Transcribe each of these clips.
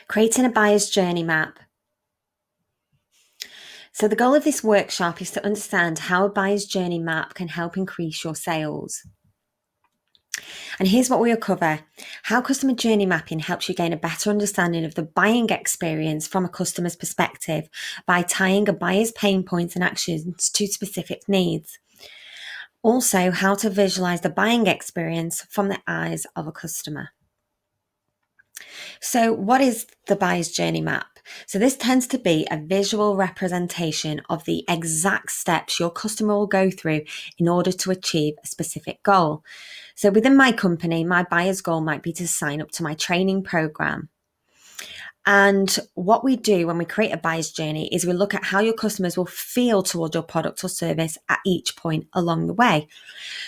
Creating a buyer's journey map. So the goal of this workshop is to understand how a buyer's journey map can help increase your sales. And here's what we'll cover: how customer journey mapping helps you gain a better understanding of the buying experience from a customer's perspective by tying a buyer's pain points and actions to specific needs. Also, how to visualize the buying experience from the eyes of a customer. So, what is the buyer's journey map? So, this tends to be a visual representation of the exact steps your customer will go through in order to achieve a specific goal. So, within my company, my buyer's goal might be to sign up to my training program. And what we do when we create a buyer's journey is we look at how your customers will feel towards your product or service at each point along the way.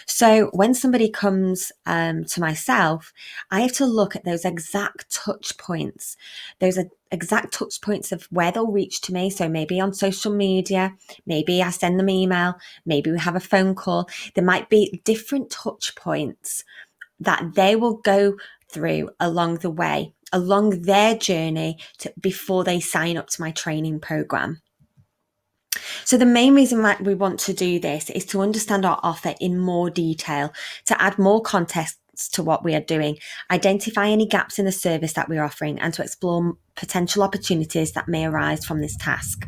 So when somebody comes to myself, I have to look at those exact touch points, exact touch points of where they'll reach to me. So maybe on social media, maybe I send them email, maybe we have a phone call. There might be different touch points that they will go through along the way, along their journey before they sign up to my training program. So the main reason why we want to do this is to understand our offer in more detail, to add more context to what we are doing, identify any gaps in the service that we're offering, and to explore potential opportunities that may arise from this task.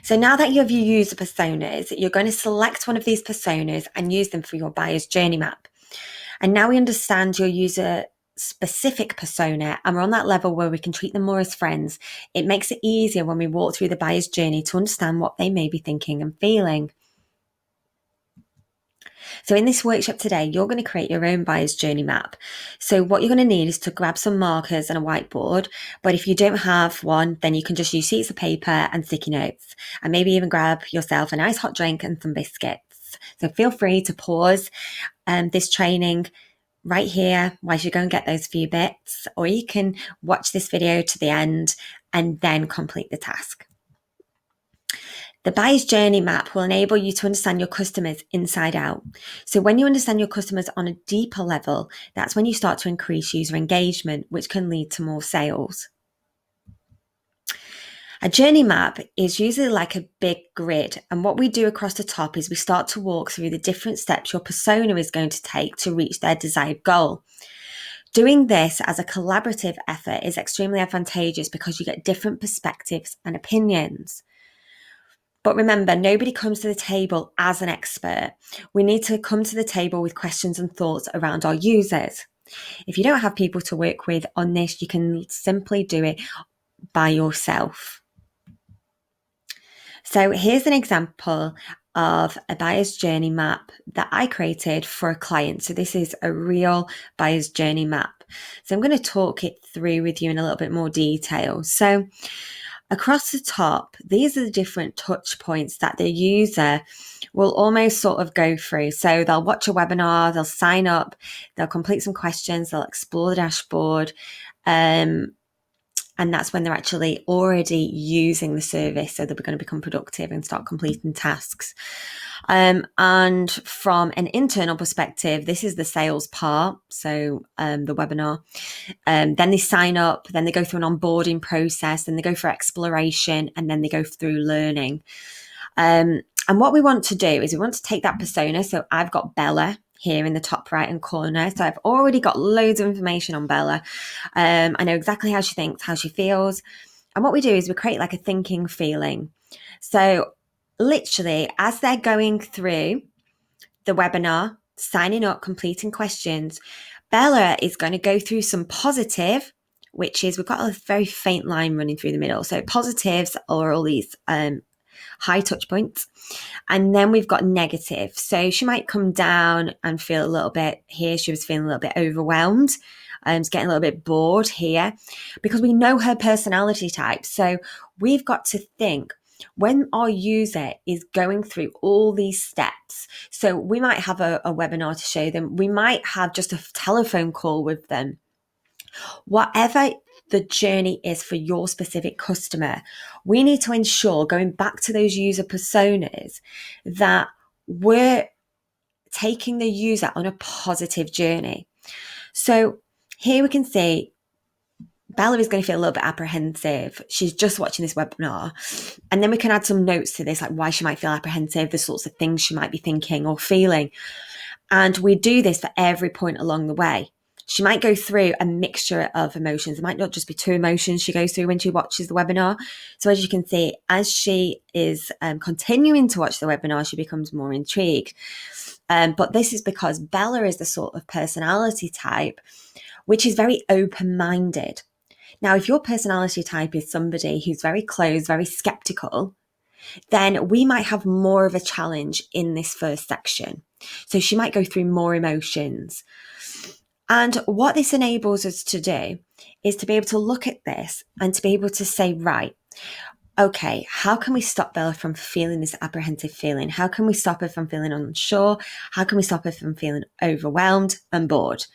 So now that you have your user personas, you're going to select one of these personas and use them for your buyer's journey map. And now we understand your user specific persona and we're on that level where we can treat them more as friends. It makes it easier when we walk through the buyer's journey to understand what they may be thinking and feeling. So in this workshop today, you're going to create your own buyer's journey map. So what you're going to need is to grab some markers and a whiteboard. But if you don't have one, then you can just use sheets of paper and sticky notes, and maybe even grab yourself a nice hot drink and some biscuits. So feel free to pause this training right here whilst you go and get those few bits, or you can watch this video to the end and then complete the task. The buyer's journey map will enable you to understand your customers inside out. So when you understand your customers on a deeper level, that's when you start to increase user engagement, which can lead to more sales. A journey map is usually like a big grid, and what we do across the top is we start to walk through the different steps your persona is going to take to reach their desired goal. Doing this as a collaborative effort is extremely advantageous because you get different perspectives and opinions. But remember, nobody comes to the table as an expert. We need to come to the table with questions and thoughts around our users. If you don't have people to work with on this, you can simply do it by yourself. So here's an example of a buyer's journey map that I created for a client. So this is a real buyer's journey map. So I'm going to talk it through with you in a little bit more detail. So across the top, these are the different touch points that the user will almost sort of go through. So they'll watch a webinar, they'll sign up, they'll complete some questions, they'll explore the dashboard, and that's when they're actually already using the service. So they're going to become productive and start completing tasks. And from an internal perspective, this is the sales part. So the webinar, then they sign up, then they go through an onboarding process, then they go for exploration, and then they go through learning. And what we want to do is we want to take that persona. So I've got Bella here in the top right hand corner. So I've already got loads of information on Bella. I know exactly how she thinks, how she feels. And what we do is we create like a thinking feeling. So literally, as they're going through the webinar, signing up, completing questions, Bella is going to go through some positive, which is we've got a very faint line running through the middle. So positives are all these high touch points. And then we've got negative. So she might come down and feel a little bit here. She was feeling a little bit overwhelmed. Getting a little bit bored here because we know her personality type. So we've got to think when our user is going through all these steps. So we might have a webinar to show them. We might have just a telephone call with them. Whatever the journey is for your specific customer, we need to ensure, going back to those user personas, that we're taking the user on a positive journey. So here we can see Bella is going to feel a little bit apprehensive. She's just watching this webinar. And then we can add some notes to this, like why she might feel apprehensive, the sorts of things she might be thinking or feeling. And we do this for every point along the way. She might go through a mixture of emotions. It might not just be two emotions she goes through when she watches the webinar. So as you can see, as she is continuing to watch the webinar, she becomes more intrigued. But this is because Bella is the sort of personality type which is very open-minded. Now, if your personality type is somebody who's very closed, very skeptical, then we might have more of a challenge in this first section. So she might go through more emotions. And what this enables us to do is to be able to look at this and to be able to say, right, okay, how can we stop Bella from feeling this apprehensive feeling? How can we stop her from feeling unsure? How can we stop her from feeling overwhelmed and bored?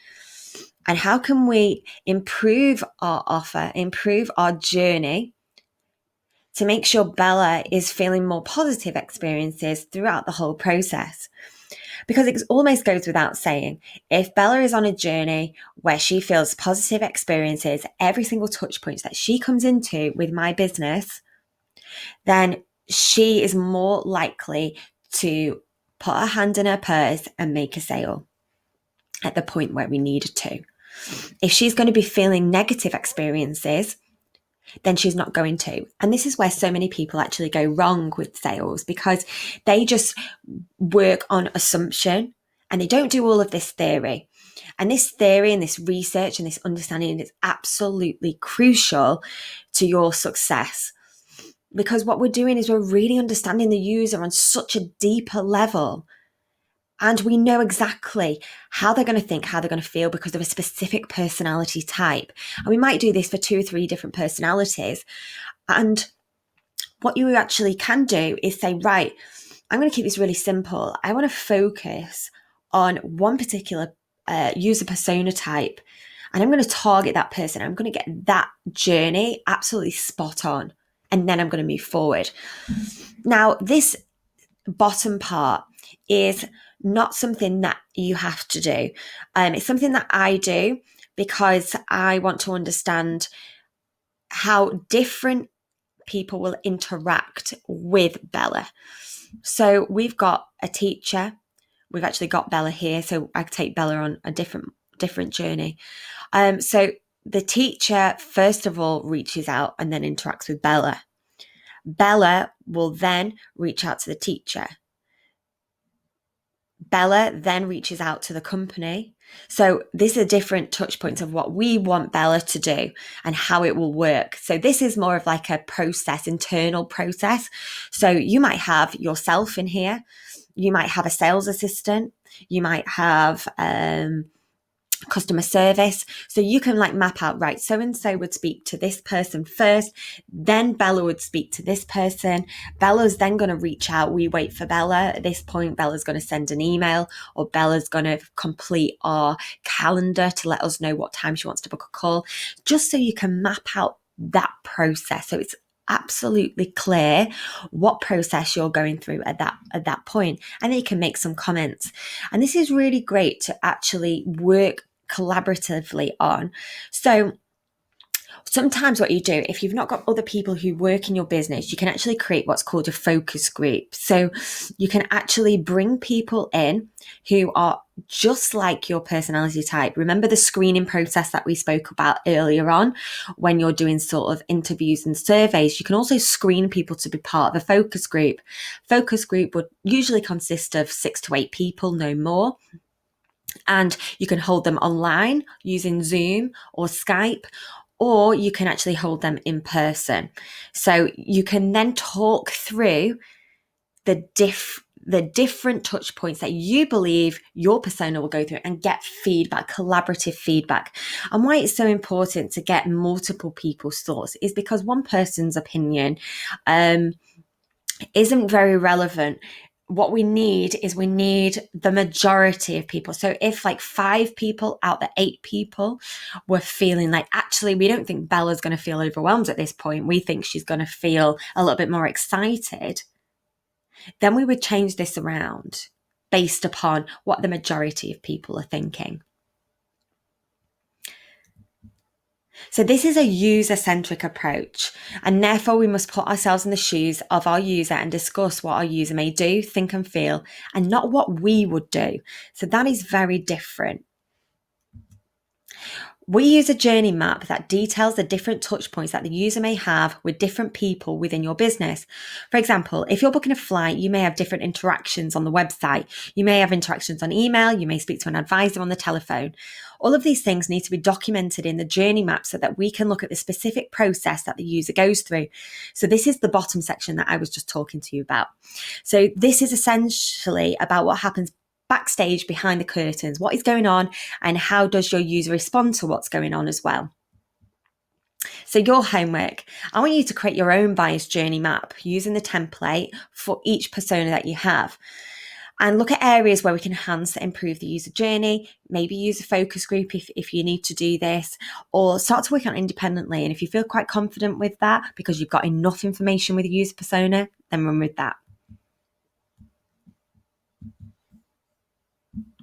And how can we improve our offer, improve our journey to make sure Bella is feeling more positive experiences throughout the whole process? Because it almost goes without saying, if Bella is on a journey where she feels positive experiences, every single touch point that she comes into with my business, then she is more likely to put her hand in her purse and make a sale at the point where we need her to. If she's going to be feeling negative experiences, then she's not going to. And this is where so many people actually go wrong with sales, because they just work on assumption and they don't do all of this theory. And this theory and this research and this understanding is absolutely crucial to your success, because what we're doing is we're really understanding the user on such a deeper level. And we know exactly how they're going to think, how they're going to feel because of a specific personality type. And we might do this for 2 or 3 different personalities. And what you actually can do is say, right, I'm going to keep this really simple. I want to focus on one particular user persona type. And I'm going to target that person. I'm going to get that journey absolutely spot on. And then I'm going to move forward. Now, this bottom part is not something that you have to do. It's something that I do because I want to understand how different people will interact with Bella. So we've got a teacher. We've actually got Bella here, so I take Bella on a different journey. So the teacher, first of all, reaches out and then interacts with Bella. Bella will then reach out to the teacher. Bella then reaches out to the company. So these are different touch points of what we want Bella to do and how it will work. So this is more of like a process, internal process. So you might have yourself in here. You might have a sales assistant. You might have customer service. So you can like map out, right, so-and-so would speak to this person first, then Bella would speak to this person. Bella's then going to reach out. We wait for Bella. At this point, Bella's going to send an email, or Bella's going to complete our calendar to let us know what time she wants to book a call, just so you can map out that process. So it's absolutely clear what process you're going through at that point, and then you can make some comments. And this is really great to actually work collaboratively on. So sometimes what you do, if you've not got other people who work in your business, you can actually create what's called a focus group. So you can actually bring people in who are just like your personality type. Remember the screening process that we spoke about earlier on when you're doing sort of interviews and surveys? You can also screen people to be part of a focus group. Focus group would usually consist of 6 to 8 people, no more. And you can hold them online using Zoom or Skype, or you can actually hold them in person. So you can then talk through the different touch points that you believe your persona will go through and get feedback, collaborative feedback. And why it's so important to get multiple people's thoughts is because one person's opinion isn't very relevant. What we need is the majority of people. So if like 5 people out the 8 people were feeling like, actually, we don't think Bella's going to feel overwhelmed at this point, we think she's going to feel a little bit more excited, then we would change this around based upon what the majority of people are thinking. So this is a user-centric approach, and therefore we must put ourselves in the shoes of our user and discuss what our user may do, think and feel, and not what we would do. So that is very different. We use a journey map that details the different touch points that the user may have with different people within your business. For example, if you're booking a flight, you may have different interactions on the website. You may have interactions on email. You may speak to an advisor on the telephone. All of these things need to be documented in the journey map so that we can look at the specific process that the user goes through. So this is the bottom section that I was just talking to you about. So this is essentially about what happens backstage behind the curtains, what is going on, and how does your user respond to what's going on as well. So your homework, I want you to create your own buyer's journey map using the template for each persona that you have. And look at areas where we can enhance and improve the user journey, maybe use a focus group if you need to do this, or start to work on it independently. And if you feel quite confident with that because you've got enough information with the user persona, then run with that.